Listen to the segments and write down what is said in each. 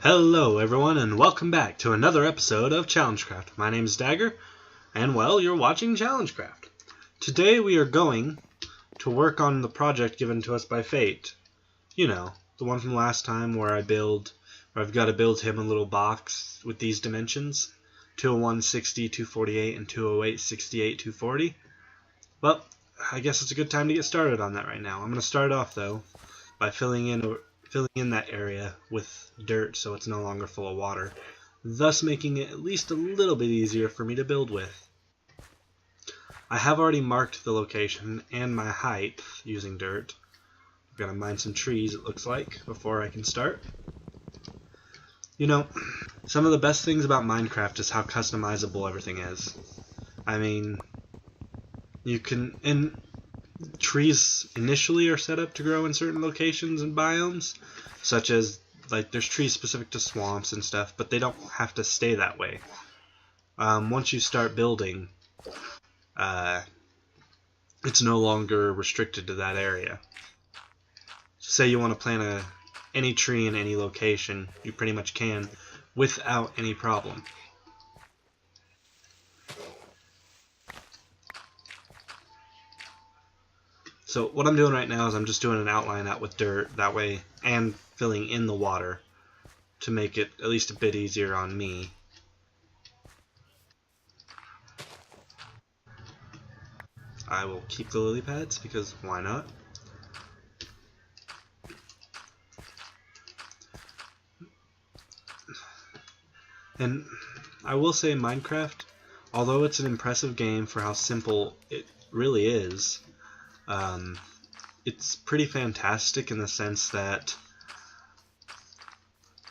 Hello everyone and welcome back to another episode of Challengecraft. My name is Dagger and well, you're watching Challengecraft. Today we are going to work on the project given to us by Fate. You know, the one from last time where I've got to build him a little box with these dimensions. 201, 60, 248 and 208, 68, 240. Well, I guess it's a good time to get started on that right now. I'm going to start off though by filling in that area with dirt so it's no longer full of water, thus making it at least a little bit easier for me to build with. I have already marked the location and my height using dirt. I've got to mine some trees, it looks like, before I can start. You know, some of the best things about Minecraft is how customizable everything is. I mean, trees initially are set up to grow in certain locations and biomes, such as, like, there's trees specific to swamps and stuff, but they don't have to stay that way. Once you start building, it's no longer restricted to that area. Say you want to plant any tree in any location, you pretty much can without any problem. So what I'm doing right now is I'm just doing an outline out with dirt that way, and filling in the water to make it at least a bit easier on me. I will keep the lily pads because why not? And I will say Minecraft, although it's an impressive game for how simple it really is, it's pretty fantastic in the sense that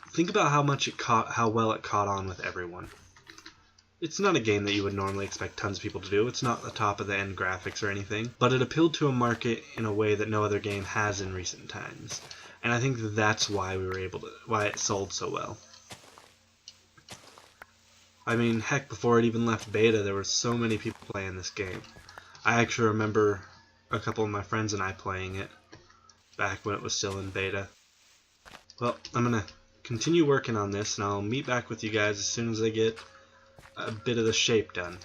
think about how well it caught on with everyone. It's not a game that you would normally expect tons of people to do. It's not the top of the end graphics or anything, but it appealed to a market in a way that no other game has in recent times. And I think that's why why it sold so well. I mean, heck, before it even left beta, there were so many people playing this game. I actually remember a couple of my friends and I playing it back when it was still in beta. Well, I'm going to continue working on this and I'll meet back with you guys as soon as I get a bit of the shape done.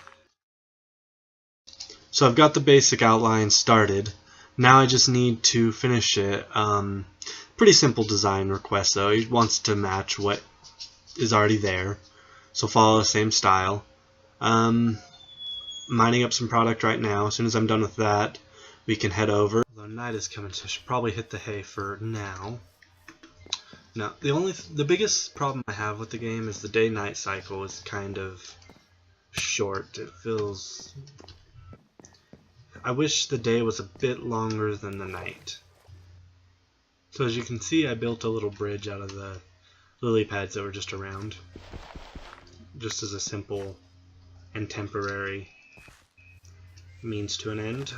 So I've got the basic outline started. Now I just need to finish it. Pretty simple design request though. It wants to match what is already there. So follow the same style. Mining up some product right now. As soon as I'm done with that, we can head over. Although night is coming, so I should probably hit the hay for now. Now, the biggest problem I have with the game is the day-night cycle is kind of short. It feels... I wish the day was a bit longer than the night. So as you can see, I built a little bridge out of the lily pads that were just around, just as a simple and temporary means to an end.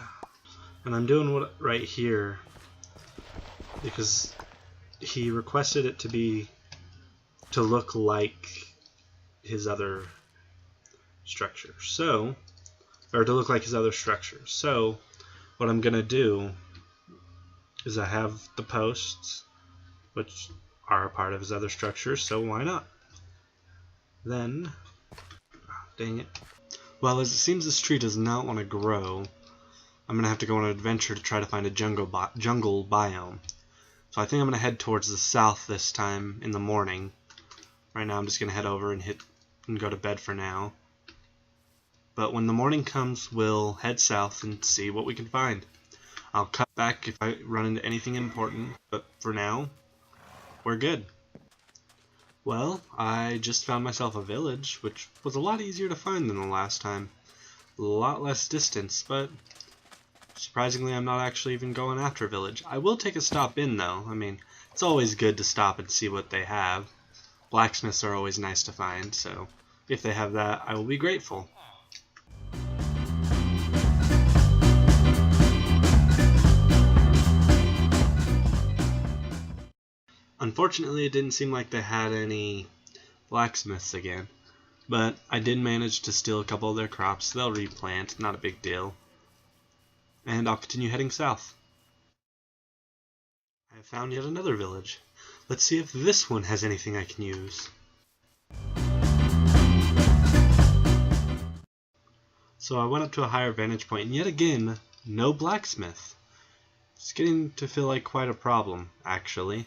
And I'm doing right here because he requested it to look like his other structure. So, or to look like his other structure. So, what I'm gonna do is I have the posts, which are a part of his other structure, so why not? Then, dang it. Well, as it seems this tree does not want to grow, I'm going to have to go on an adventure to try to find a jungle biome. So I think I'm going to head towards the south this time in the morning. Right now I'm just going to head over and go to bed for now. But when the morning comes, we'll head south and see what we can find. I'll cut back if I run into anything important, but for now, we're good. Well, I just found myself a village, which was a lot easier to find than the last time. A lot less distance, but surprisingly I'm not actually even going after a village. I will take a stop in though. I mean, it's always good to stop and see what they have. Blacksmiths are always nice to find, so if they have that, I will be grateful. Unfortunately, it didn't seem like they had any blacksmiths again, but I did manage to steal a couple of their crops. They'll replant, not a big deal. And I'll continue heading south. I have found yet another village. Let's see if this one has anything I can use. So I went up to a higher vantage point, and yet again, no blacksmith. It's getting to feel like quite a problem, actually.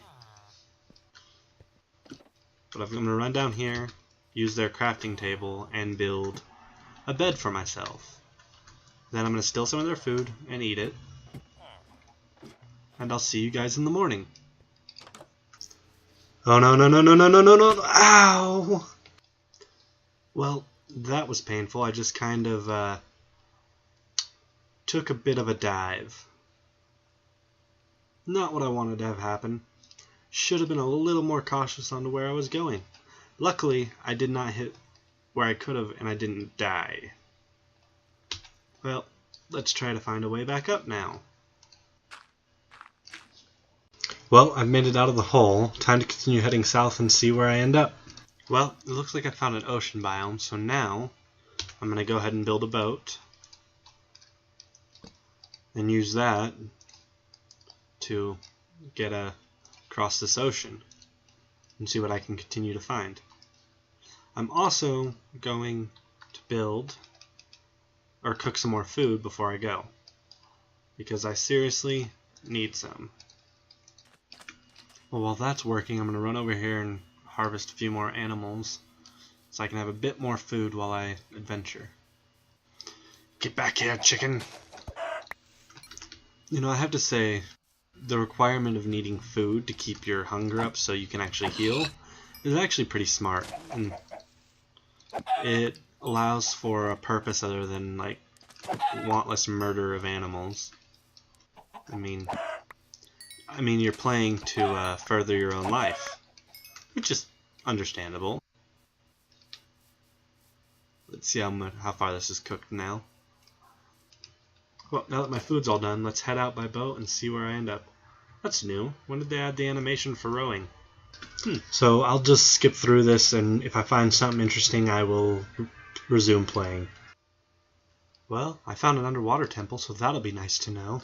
But I'm going to run down here, use their crafting table, and build a bed for myself. Then I'm going to steal some of their food and eat it. And I'll see you guys in the morning. Oh no, no, no, no, no, no, no, no, ow! Well, that was painful. I just kind of took a bit of a dive. Not what I wanted to have happen. Should have been a little more cautious on where I was going. Luckily, I did not hit where I could have, and I didn't die. Well, let's try to find a way back up now. Well, I've made it out of the hole. Time to continue heading south and see where I end up. Well, it looks like I found an ocean biome, so now I'm going to go ahead and build a boat and use that to get across this ocean and see what I can continue to find. I'm also going to build or cook some more food before I go, because I seriously need some. Well, while that's working, I'm going to run over here and harvest a few more animals so I can have a bit more food while I adventure. Get back here, chicken! You know, I have to say, the requirement of needing food to keep your hunger up so you can actually heal is actually pretty smart, and it allows for a purpose other than, like, wantless murder of animals. I mean, you're playing to further your own life, which is understandable. Let's see how far this is cooked now. Well, now that my food's all done, let's head out by boat and see where I end up. That's new. When did they add the animation for rowing? So I'll just skip through this, and if I find something interesting, I will resume playing. Well, I found an underwater temple, so that'll be nice to know.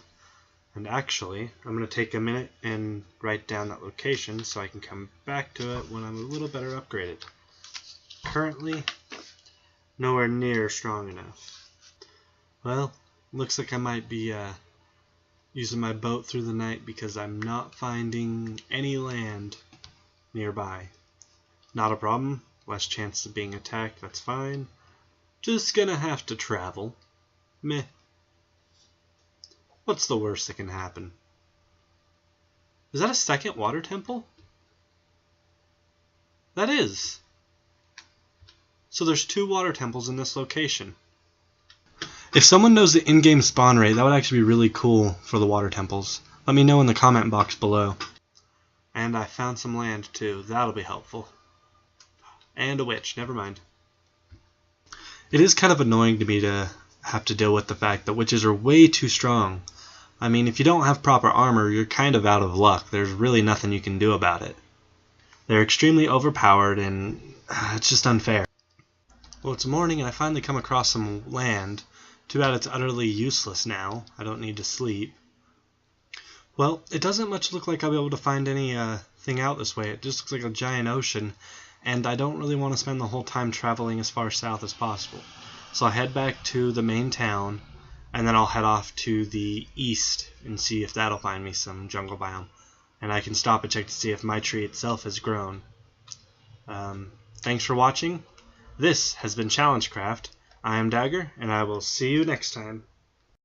And actually, I'm going to take a minute and write down that location so I can come back to it when I'm a little better upgraded. Currently, nowhere near strong enough. Well, looks like I might be using my boat through the night because I'm not finding any land nearby. Not a problem. Less chance of being attacked, that's fine. Just gonna have to travel. Meh. What's the worst that can happen? Is that a second water temple? That is. So there's 2 water temples in this location. If someone knows the in-game spawn rate, that would actually be really cool for the water temples. Let me know in the comment box below. And I found some land too. That'll be helpful. And a witch. Never mind. It is kind of annoying to me to have to deal with the fact that witches are way too strong. I mean, if you don't have proper armor, you're kind of out of luck. There's really nothing you can do about it. They're extremely overpowered, and it's just unfair. Well, it's morning, and I finally come across some land. Too bad it's utterly useless now. I don't need to sleep. Well, it doesn't much look like I'll be able to find anything out this way. It just looks like a giant ocean, and I don't really want to spend the whole time traveling as far south as possible. So I'll head back to the main town, and then I'll head off to the east and see if that'll find me some jungle biome. And I can stop and check to see if my tree itself has grown. Thanks for watching. This has been Challengecraft. I am Dagger, and I will see you next time.